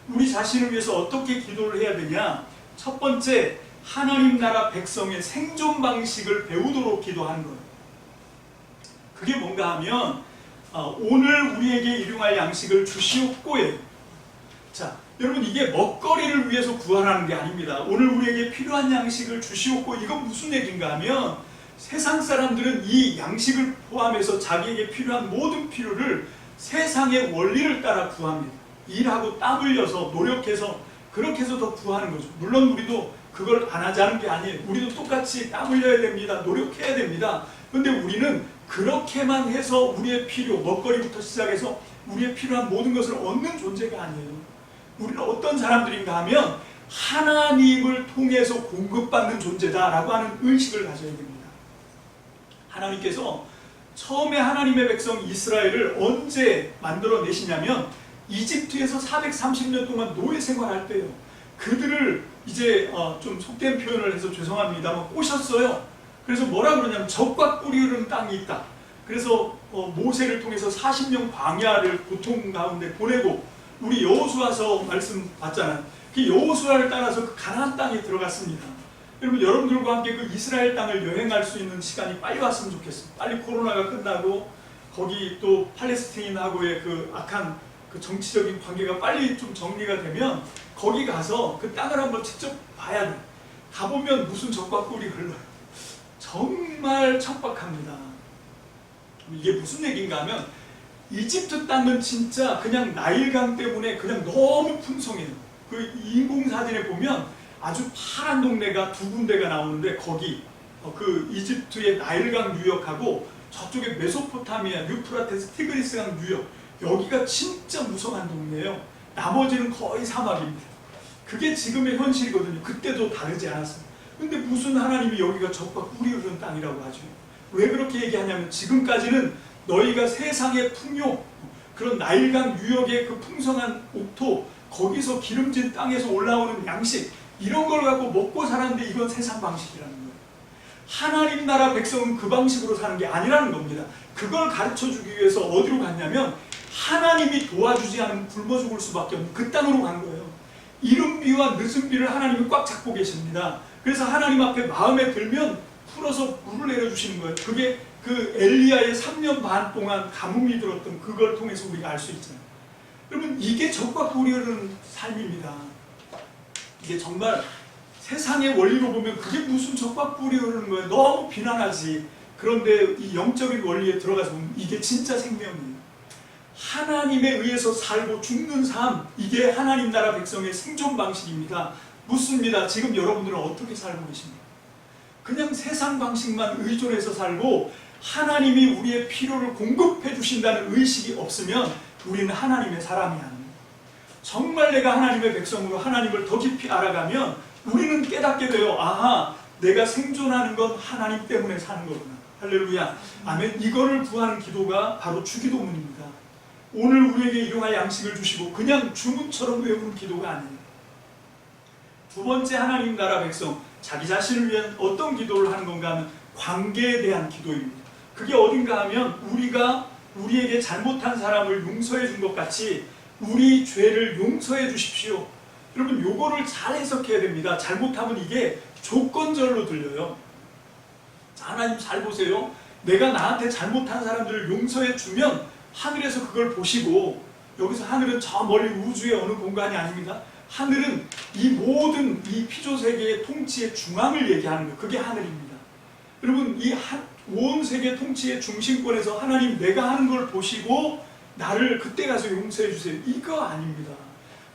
우리 자신을 위해서 어떻게 기도를 해야 되냐? 첫 번째, 하나님 나라 백성의 생존 방식을 배우도록 기도하는 거예요. 그게 뭔가 하면 오늘 우리에게 일용할 양식을 주시옵고예요. 자, 여러분 이게 먹거리를 위해서 구하라는 게 아닙니다. 오늘 우리에게 필요한 양식을 주시옵고, 이건 무슨 얘기인가 하면 세상 사람들은 이 양식을 포함해서 자기에게 필요한 모든 필요를 세상의 원리를 따라 구합니다. 일하고 땀 흘려서 노력해서 그렇게 해서 더 구하는 거죠. 물론 우리도 그걸 안 하자는 게 아니에요. 우리도 똑같이 땀 흘려야 됩니다. 노력해야 됩니다. 그런데 우리는 그렇게만 해서 우리의 필요, 먹거리부터 시작해서 우리의 필요한 모든 것을 얻는 존재가 아니에요. 우리는 어떤 사람들인가 하면 하나님을 통해서 공급받는 존재다라고 하는 의식을 가져야 됩니다. 하나님께서 처음에 하나님의 백성 이스라엘을 언제 만들어내시냐면 이집트에서 430년 동안 노예 생활할 때요. 그들을 이제 좀 속된 표현을 해서 죄송합니다만 꼬셨어요. 그래서 뭐라 그러냐면 적과 꿀이 흐르는 땅이 있다. 그래서 모세를 통해서 40년 광야를 고통 가운데 보내고, 우리 여호수아서 말씀 봤잖아요. 그 여호수아를 따라서 그 가나안 땅에 들어갔습니다. 여러분, 여러분들과 함께 그 이스라엘 땅을 여행할 수 있는 시간이 빨리 왔으면 좋겠어요. 빨리 코로나가 끝나고 거기 또 팔레스타인하고의 그 악한 그 정치적인 관계가 빨리 좀 정리가 되면 거기 가서 그 땅을 한번 직접 봐야 돼요. 가보면 무슨 적과 꿀이 흘러요. 정말 척박합니다. 이게 무슨 얘기인가 하면 이집트 땅은 진짜 그냥 나일강 때문에 그냥 너무 풍성해요. 그 인공사진에 보면 아주 파란 동네가 두 군데가 나오는데, 거기 그 이집트의 나일강 유역하고 저쪽에 메소포타미아, 유프라테스, 티그리스강 유역, 여기가 진짜 무성한 동네예요. 나머지는 거의 사막입니다. 그게 지금의 현실이거든요. 그때도 다르지 않았어요. 근데 무슨 하나님이 여기가 적과 꿀이 흐르는 땅이라고 하죠. 왜 그렇게 얘기하냐면 지금까지는 너희가 세상의 풍요, 그런 나일강 유역의 그 풍성한 옥토, 거기서 기름진 땅에서 올라오는 양식, 이런 걸 갖고 먹고 살았는데 이건 세상 방식이라는 거예요. 하나님 나라 백성은 그 방식으로 사는 게 아니라는 겁니다. 그걸 가르쳐주기 위해서 어디로 갔냐면 하나님이 도와주지 않으면 굶어 죽을 수밖에 없는 그 땅으로 간 거예요. 이른 비와 늦은 비를 하나님이 꽉 잡고 계십니다. 그래서 하나님 앞에 마음에 들면 풀어서 물을 내려주시는 거예요. 그게 그 엘리야의 3년 반 동안 가뭄이 들었던 그걸 통해서 우리가 알 수 있잖아요. 여러분, 이게 적과 꿀이 흐르는 삶입니다. 이게 정말 세상의 원리로 보면 그게 무슨 적과 꿀이 흐르는 거예요. 너무 비난하지. 그런데 이 영적인 원리에 들어가서 보면 이게 진짜 생명이에요. 하나님에 의해서 살고 죽는 삶, 이게 하나님 나라 백성의 생존 방식입니다. 묻습니다. 지금 여러분들은 어떻게 살고 계십니까? 그냥 세상 방식만 의존해서 살고 하나님이 우리의 필요를 공급해 주신다는 의식이 없으면 우리는 하나님의 사람이 아닙니다. 정말 내가 하나님의 백성으로 하나님을 더 깊이 알아가면 우리는 깨닫게 돼요. 아하, 내가 생존하는 건 하나님 때문에 사는 거구나. 할렐루야. 아멘. 이거를 구하는 기도가 바로 주기도문입니다. 오늘 우리에게 일용할 양식을 주시고 그냥 주문처럼 외우는 기도가 아니에요. 두 번째, 하나님 나라 백성, 자기 자신을 위한 어떤 기도를 하는 건가 하면 관계에 대한 기도입니다. 그게 어딘가 하면 우리가 우리에게 잘못한 사람을 용서해 준 것 같이 우리 죄를 용서해 주십시오. 여러분, 요거를 잘 해석해야 됩니다. 잘못하면 이게 조건절로 들려요. 자, 하나님 잘 보세요. 내가 나한테 잘못한 사람들을 용서해 주면 하늘에서 그걸 보시고, 여기서 하늘은 저 멀리 우주의 어느 공간이 아닙니다. 하늘은 이 모든 이 피조세계의 통치의 중앙을 얘기하는 거예요. 그게 하늘입니다. 여러분, 이 온 세계 통치의 중심권에서 하나님 내가 하는 걸 보시고 나를 그때 가서 용서해 주세요. 이거 아닙니다.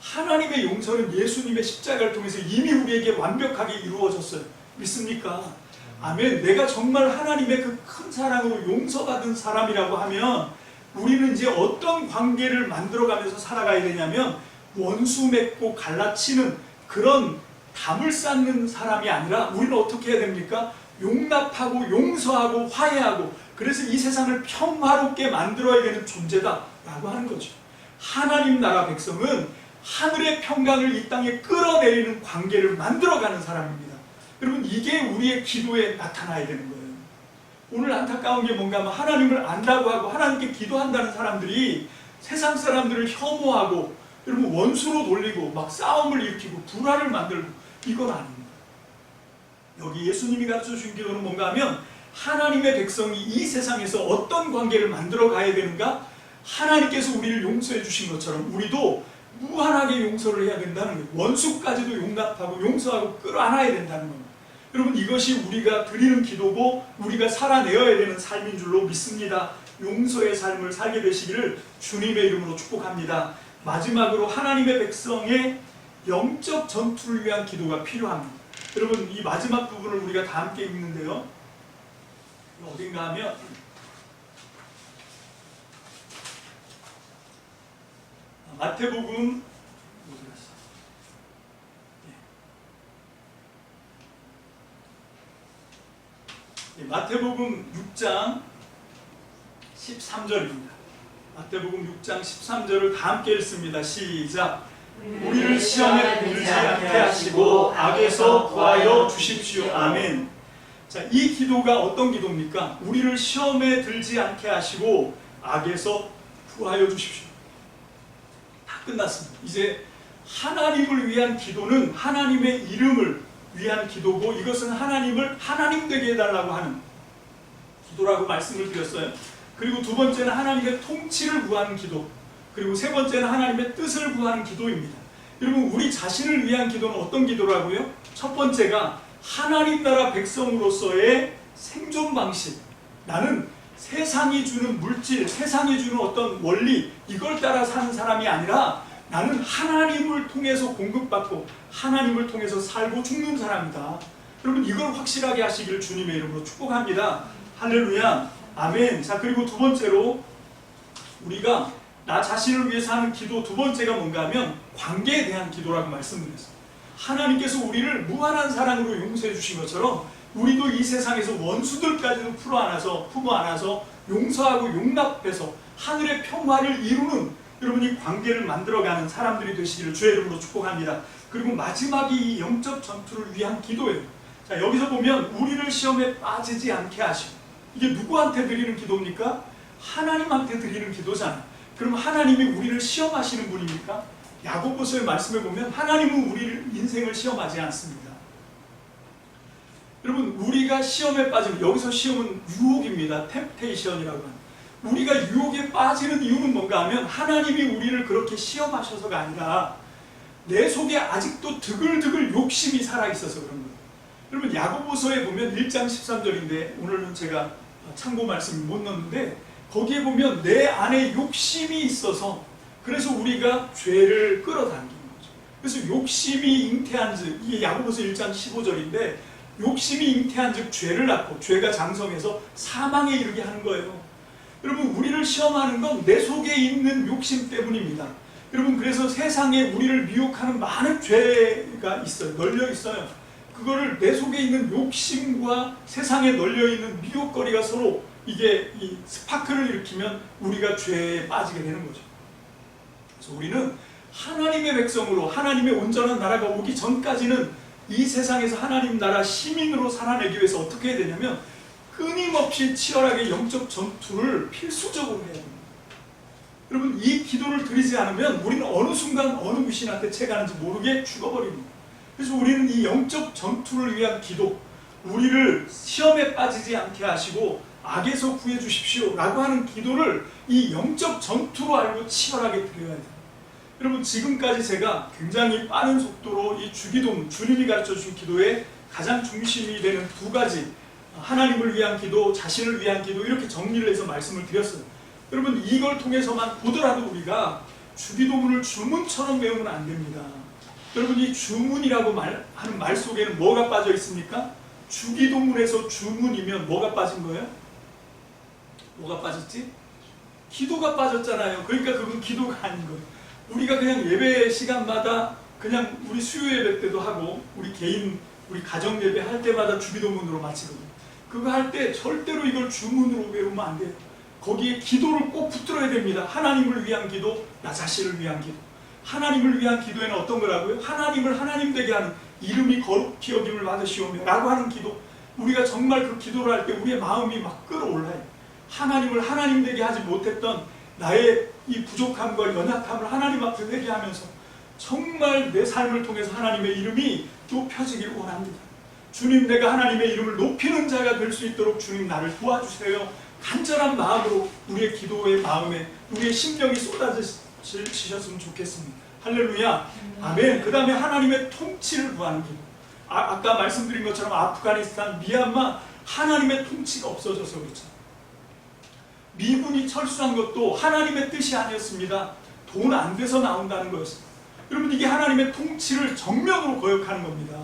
하나님의 용서는 예수님의 십자가를 통해서 이미 우리에게 완벽하게 이루어졌어요. 믿습니까? 아멘. 내가 정말 하나님의 그 큰 사랑으로 용서받은 사람이라고 하면 우리는 이제 어떤 관계를 만들어가면서 살아가야 되냐면 원수 맺고 갈라치는 그런 담을 쌓는 사람이 아니라 우리는 어떻게 해야 됩니까? 용납하고 용서하고 화해하고, 그래서 이 세상을 평화롭게 만들어야 되는 존재다라고 하는 거죠. 하나님 나라 백성은 하늘의 평강을 이 땅에 끌어내리는 관계를 만들어가는 사람입니다. 여러분, 이게 우리의 기도에 나타나야 되는 거예요. 오늘 안타까운 게 뭔가 하면 하나님을 안다고 하고 하나님께 기도한다는 사람들이 세상 사람들을 혐오하고 여러분 원수로 돌리고 막 싸움을 일으키고 불화를 만들고, 이건 아닙니다. 여기 예수님이 가르쳐주신 기도는 뭔가 하면 하나님의 백성이 이 세상에서 어떤 관계를 만들어 가야 되는가? 하나님께서 우리를 용서해 주신 것처럼 우리도 무한하게 용서를 해야 된다는 거예요. 원수까지도 용납하고 용서하고 끌어안아야 된다는 겁니다. 여러분, 이것이 우리가 드리는 기도고 우리가 살아내어야 되는 삶인 줄로 믿습니다. 용서의 삶을 살게 되시기를 주님의 이름으로 축복합니다. 마지막으로 하나님의 백성의 영적 전투를 위한 기도가 필요합니다. 여러분, 이 마지막 부분을 우리가 다 함께 읽는데요, 어딘가 하면 마태복음 마태복음 6장 13절입니다. 마태복음 6장 13절을 다 함께 읽습니다. 시작. 우리를 시험에 들지 않게 하시고 악에서 구하여 주십시오. 아멘. 자, 이 기도가 어떤 기도입니까? 우리를 시험에 들지 않게 하시고 악에서 구하여 주십시오. 다 끝났습니다. 이제 하나님을 위한 기도는 하나님의 이름을 위한 기도고, 이것은 하나님을 하나님 되게 해달라고 하는 기도라고 말씀을 드렸어요. 그리고 두 번째는 하나님의 통치를 구하는 기도, 그리고 세 번째는 하나님의 뜻을 구하는 기도입니다. 여러분, 우리 자신을 위한 기도는 어떤 기도라고요? 첫 번째가 하나님 나라 백성으로서의 생존 방식. 나는 세상이 주는 물질, 세상이 주는 어떤 원리, 이걸 따라 사는 사람이 아니라 나는 하나님을 통해서 공급받고 하나님을 통해서 살고 죽는 사람이다. 여러분, 이걸 확실하게 하시기를 주님의 이름으로 축복합니다. 할렐루야. 아멘. 자, 그리고 두 번째로 우리가 나 자신을 위해서 하는 기도 두 번째가 뭔가 하면 관계에 대한 기도라고 말씀드렸어요. 하나님께서 우리를 무한한 사랑으로 용서해 주신 것처럼 우리도 이 세상에서 원수들까지도 품어 안아서 용서하고 용납해서 하늘의 평화를 이루는 여러분 이 관계를 만들어가는 사람들이 되시기를 주의 이름으로 축복합니다. 그리고 마지막이 이 영적 전투를 위한 기도예요. 자, 여기서 보면 우리를 시험에 빠지지 않게 하시고, 이게 누구한테 드리는 기도입니까? 하나님한테 드리는 기도잖아요. 그럼 하나님이 우리를 시험하시는 분입니까? 야고보서의 말씀에 보면 하나님은 우리를 인생을 시험하지 않습니다. 여러분, 우리가 시험에 빠지면, 여기서 시험은 유혹입니다. 템테이션이라고 합니다. 우리가 유혹에 빠지는 이유는 뭔가 하면 하나님이 우리를 그렇게 시험하셔서가 아니라 내 속에 아직도 드글드글 욕심이 살아있어서 그런 거예요. 여러분, 야고보서에 보면 1장 13절인데 오늘은 제가 참고 말씀을 못 넣었는데, 거기에 보면 내 안에 욕심이 있어서 그래서 우리가 죄를 끌어당기는 거죠. 그래서 욕심이 잉태한 즉, 이게 야고보서 1장 15절인데 욕심이 잉태한 즉 죄를 낳고 죄가 장성해서 사망에 이르게 하는 거예요. 여러분, 우리를 시험하는 건 내 속에 있는 욕심 때문입니다. 여러분, 그래서 세상에 우리를 미혹하는 많은 죄가 있어요. 널려 있어요. 그거를 내 속에 있는 욕심과 세상에 널려 있는 미혹거리가 서로 이게 이 스파크를 일으키면 우리가 죄에 빠지게 되는 거죠. 그래서 우리는 하나님의 백성으로 하나님의 온전한 나라가 오기 전까지는 이 세상에서 하나님 나라 시민으로 살아내기 위해서 어떻게 해야 되냐면 끊임없이 치열하게 영적 전투를 필수적으로 해야 됩니다. 여러분, 이 기도를 드리지 않으면 우리는 어느 순간 어느 귀신한테 채가는지 모르게 죽어버립니다. 그래서 우리는 이 영적 전투를 위한 기도, 우리를 시험에 빠지지 않게 하시고 악에서 구해 주십시오 라고 하는 기도를 이 영적 전투로 알고 치열하게 드려야 돼요. 여러분, 지금까지 제가 굉장히 빠른 속도로 이 주기도, 주님이 가르쳐 주신 기도의 가장 중심이 되는 두 가지, 하나님을 위한 기도, 자신을 위한 기도, 이렇게 정리를 해서 말씀을 드렸어요. 여러분, 이걸 통해서만 보더라도 우리가 주기도문을 주문처럼 외우면 안 됩니다. 여러분, 이 주문이라고 하는 말 속에는 뭐가 빠져 있습니까? 주기도문에서 주문이면 뭐가 빠진 거예요? 뭐가 빠졌지? 기도가 빠졌잖아요. 그러니까 그건 기도가 아닌 거예요. 우리가 그냥 예배 시간마다 그냥 우리 수요 예배 때도 하고 우리 개인 우리 가정 예배 할 때마다 주기도문으로 마치거든요. 그거 할 때 절대로 이걸 주문으로 외우면 안 돼요. 거기에 기도를 꼭 붙들어야 됩니다. 하나님을 위한 기도, 나 자신을 위한 기도. 하나님을 위한 기도에는 어떤 거라고요? 하나님을 하나님 되게 하는, 이름이 거룩히 여김을 받으시오며 라고 하는 기도. 우리가 정말 그 기도를 할 때 우리의 마음이 막 끌어올라요. 하나님을 하나님 되게 하지 못했던 나의 이 부족함과 연약함을 하나님 앞에 회개하면서 정말 내 삶을 통해서 하나님의 이름이 높여지기를 원합니다. 주님, 내가 하나님의 이름을 높이는 자가 될 수 있도록 주님 나를 도와주세요. 간절한 마음으로 우리의 기도의 마음에 우리의 심령이 쏟아지셨으면 좋겠습니다. 할렐루야. 아멘. 그 다음에 하나님의 통치를 구하는 기도. 아까 말씀드린 것처럼 아프가니스탄, 미얀마 하나님의 통치가 없어져서 그렇죠. 미군이 철수한 것도 하나님의 뜻이 아니었습니다. 돈 안 돼서 나온다는 거였습니다. 여러분, 이게 하나님의 통치를 정면으로 거역하는 겁니다.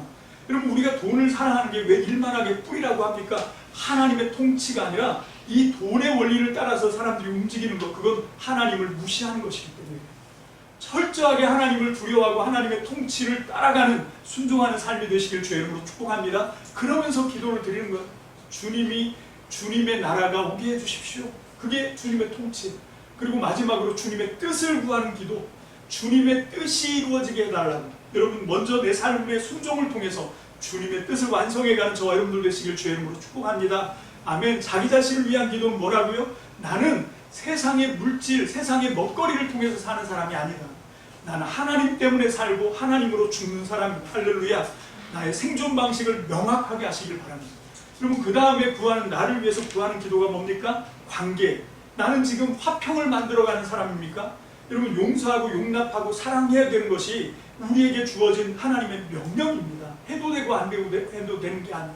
여러분, 우리가 돈을 사랑하는 게 왜 일만하게 뿌리라고 합니까? 하나님의 통치가 아니라 이 돈의 원리를 따라서 사람들이 움직이는 것, 그건 하나님을 무시하는 것이기 때문에 철저하게 하나님을 두려워하고 하나님의 통치를 따라가는, 순종하는 삶이 되시길 주의 이름으로 축복합니다. 그러면서 기도를 드리는 것, 주님의 나라가 오게 해주십시오. 그게 주님의 통치. 그리고 마지막으로 주님의 뜻을 구하는 기도, 주님의 뜻이 이루어지게 해달라고. 여러분, 먼저 내 삶의 순종을 통해서 주님의 뜻을 완성해가는 저와 여러분들 되시길 주의 이름으로 축복합니다. 아멘. 자기 자신을 위한 기도는 뭐라고요? 나는 세상의 물질, 세상의 먹거리를 통해서 사는 사람이 아니다. 나는 하나님 때문에 살고 하나님으로 죽는 사람입니다. 할렐루야. 나의 생존 방식을 명확하게 하시길 바랍니다. 여러분, 그 다음에 구하는, 나를 위해서 구하는 기도가 뭡니까? 관계. 나는 지금 화평을 만들어가는 사람입니까? 여러분, 용서하고 용납하고 사랑해야 되는 것이 우리에게 주어진 하나님의 명령입니다. 해도 되고 안 해도 되는 게 아니에요.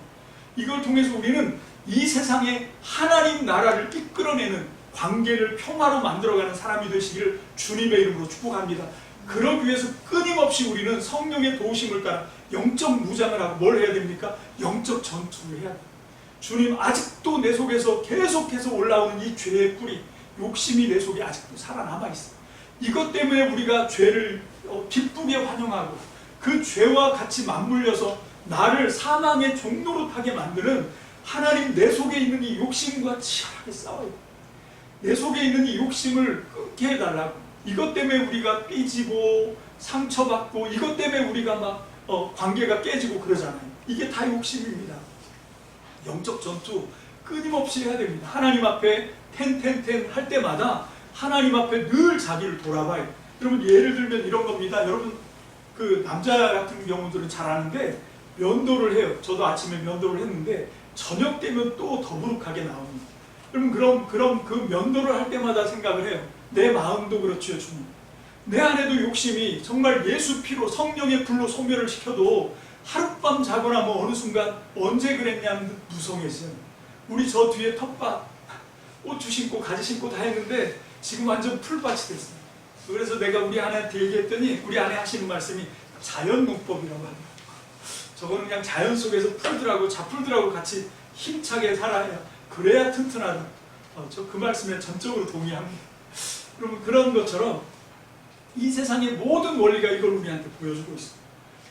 이걸 통해서 우리는 이 세상에 하나님 나라를 이끌어내는 관계를 평화로 만들어가는 사람이 되시기를 주님의 이름으로 축복합니다. 그러기 위해서 끊임없이 우리는 성령의 도우심을 따라 영적 무장을 하고 뭘 해야 됩니까? 영적 전투를 해야 됩니다. 주님, 아직도 내 속에서 계속해서 올라오는 이 죄의 뿌리, 욕심이 내 속에 아직도 살아남아 있어요. 이것 때문에 우리가 죄를 기쁘게 환영하고 그 죄와 같이 맞물려서 나를 사망의 종로로 타게 만드는, 하나님, 내 속에 있는 이 욕심과 치열하게 싸워요. 내 속에 있는 이 욕심을 끊게 해달라고. 이것 때문에 우리가 삐지고 상처받고, 이것 때문에 우리가 막 관계가 깨지고 그러잖아요. 이게 다 욕심입니다. 영적 전투 끊임없이 해야 됩니다. 하나님 앞에 텐 할 때마다 하나님 앞에 늘 자기를 돌아봐요. 여러분, 예를 들면 이런 겁니다. 여러분, 그 남자 같은 경우들은 잘 아는데 면도를 해요. 저도 아침에 면도를 했는데 저녁 되면 또 더부룩하게 나옵니다. 여러분, 그럼 그 면도를 할 때마다 생각을 해요. 내 마음도 그렇지요, 주님. 내 안에도 욕심이 정말 예수 피로 성령의 불로 소멸을 시켜도 하룻밤 자거나 뭐 어느 순간 언제 그랬냐는 무성해져요. 우리 저 뒤에 텃밭, 꽃주 신고 가지 신고 다 했는데 지금 완전 풀밭이 됐어요. 그래서 내가 우리 아내한테 얘기했더니 우리 아내 하시는 말씀이 자연농법이라고 합니다. 저거는 그냥 자연 속에서 풀들하고 잡풀들하고 같이 힘차게 살아야, 그래야 튼튼하다. 저 그 말씀에 전적으로 동의합니다. 여러분, 그런 것처럼 이 세상의 모든 원리가 이걸 우리한테 보여주고 있습니다.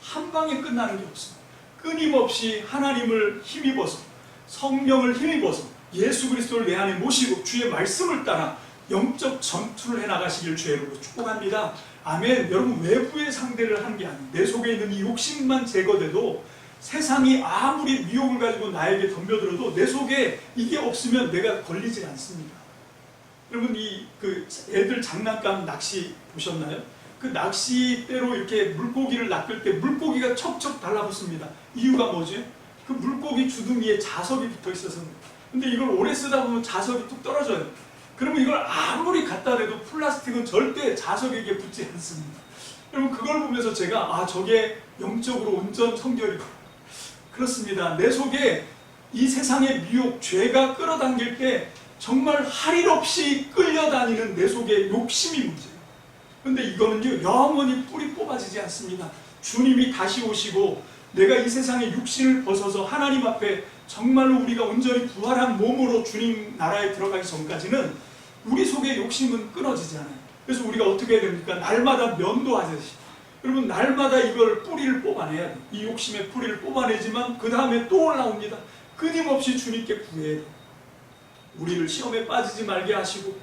한 방에 끝나는 게 없습니다. 끊임없이 하나님을 힘입어서, 성령을 힘입어서 예수 그리스도를 내 안에 모시고 주의 말씀을 따라 영적 전투를 해나가시길 주의 이름으로 축복합니다. 아멘. 여러분, 외부의 상대를 하는 게 아니에요. 내 속에 있는 이 욕심만 제거돼도 세상이 아무리 미혹을 가지고 나에게 덤벼들어도 내 속에 이게 없으면 내가 걸리지 않습니다. 여러분, 애들 장난감 낚시 보셨나요? 그 낚싯대로 이렇게 물고기를 낚을 때 물고기가 척척 달라붙습니다. 이유가 뭐지? 그 물고기 주둥이에 자석이 붙어 있어서입니다. 근데 이걸 오래 쓰다 보면 자석이 뚝 떨어져요. 그러면 이걸 아무리 갖다 대도 플라스틱은 절대 자석에게 붙지 않습니다. 여러분, 그걸 보면서 제가 저게 영적으로 온전 성결이고, 그렇습니다. 내 속에 이 세상의 미혹, 죄가 끌어당길 때 정말 할 일 없이 끌려다니는 내 속의 욕심이 문제예요. 그런데 이거는요 영원히 뿌리 뽑아지지 않습니다. 주님이 다시 오시고 내가 이 세상의 육신을 벗어서 하나님 앞에 정말로 우리가 온전히 부활한 몸으로 주님 나라에 들어가기 전까지는 우리 속의 욕심은 끊어지지 않아요. 그래서 우리가 어떻게 해야 됩니까? 날마다 면도하듯이 여러분 날마다 이걸 뿌리를 뽑아내야 돼요. 이 욕심의 뿌리를 뽑아내지만 그 다음에 또 올라옵니다. 끊임없이 주님께 구해야 돼요. 우리를 시험에 빠지지 말게 하시고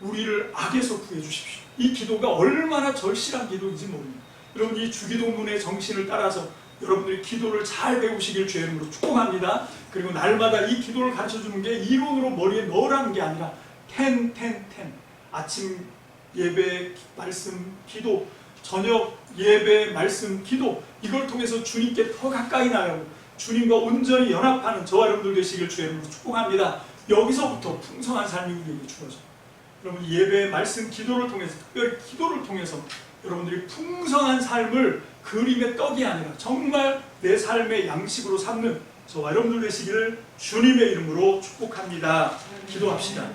우리를 악에서 구해 주십시오. 이 기도가 얼마나 절실한 기도인지 모릅니다. 여러분 이 주기도문의 정신을 따라서 여러분들이 기도를 잘 배우시길 주의 이름으로 축복합니다. 그리고 날마다 이 기도를 가르쳐주는 게 이론으로 머리에 넣으라는 게 아니라 10, 10, 10 아침 예배 말씀 기도, 저녁 예배 말씀 기도, 이걸 통해서 주님께 더 가까이 나가고 주님과 온전히 연합하는 저와 여러분들 되시길 주의 이름으로 축복합니다. 여기서부터 풍성한 삶이 우리에게 주어져요. 여러분 예배 말씀 기도를 통해서, 특별히 기도를 통해서 여러분들이 풍성한 삶을 그림의 떡이 아니라 정말 내 삶의 양식으로 삼는 저와 여러분들 되시기를 주님의 이름으로 축복합니다. 기도합시다.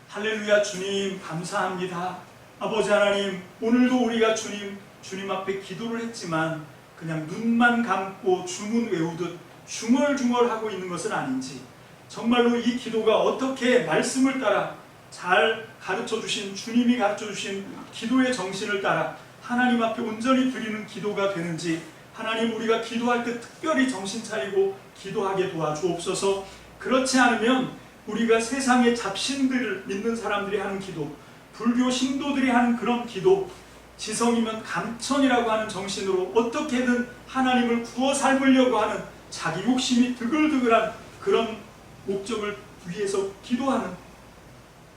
할렐루야. 주님 감사합니다. 아버지 하나님, 오늘도 우리가 주님 앞에 기도를 했지만 그냥 눈만 감고 주문 외우듯 중얼중얼하고 있는 것은 아닌지, 정말로 이 기도가 어떻게 말씀을 따라 잘 가르쳐주신 주님이 가르쳐주신 기도의 정신을 따라 하나님 앞에 온전히 드리는 기도가 되는지, 하나님 우리가 기도할 때 특별히 정신 차리고 기도하게 도와주옵소서. 그렇지 않으면 우리가 세상의 잡신들을 믿는 사람들이 하는 기도, 불교 신도들이 하는 그런 기도, 지성이면 감천이라고 하는 정신으로 어떻게든 하나님을 구워 삶으려고 하는 자기 욕심이 드글드글한 그런 목적을 위해서 기도하는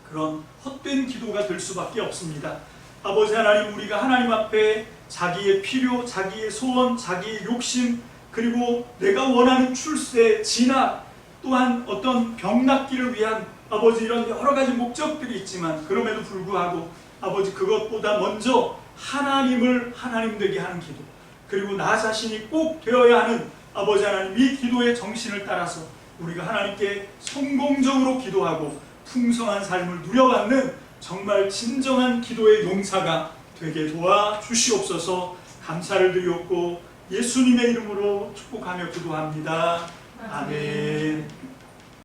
그런 헛된 기도가 될 수밖에 없습니다. 아버지 하나님, 우리가 하나님 앞에 자기의 필요, 자기의 소원, 자기의 욕심, 그리고 내가 원하는 출세, 진학, 또한 어떤 병 낫기를 위한 아버지 이런 여러 가지 목적들이 있지만, 그럼에도 불구하고 아버지 그것보다 먼저 하나님을 하나님 되게 하는 기도, 그리고 나 자신이 꼭 되어야 하는 아버지 하나님 이 기도의 정신을 따라서 우리가 하나님께 성공적으로 기도하고 풍성한 삶을 누려받는 정말 진정한 기도의 용사가 되게 도와주시옵소서. 감사를 드리옵고 예수님의 이름으로 축복하며 기도합니다. 아멘.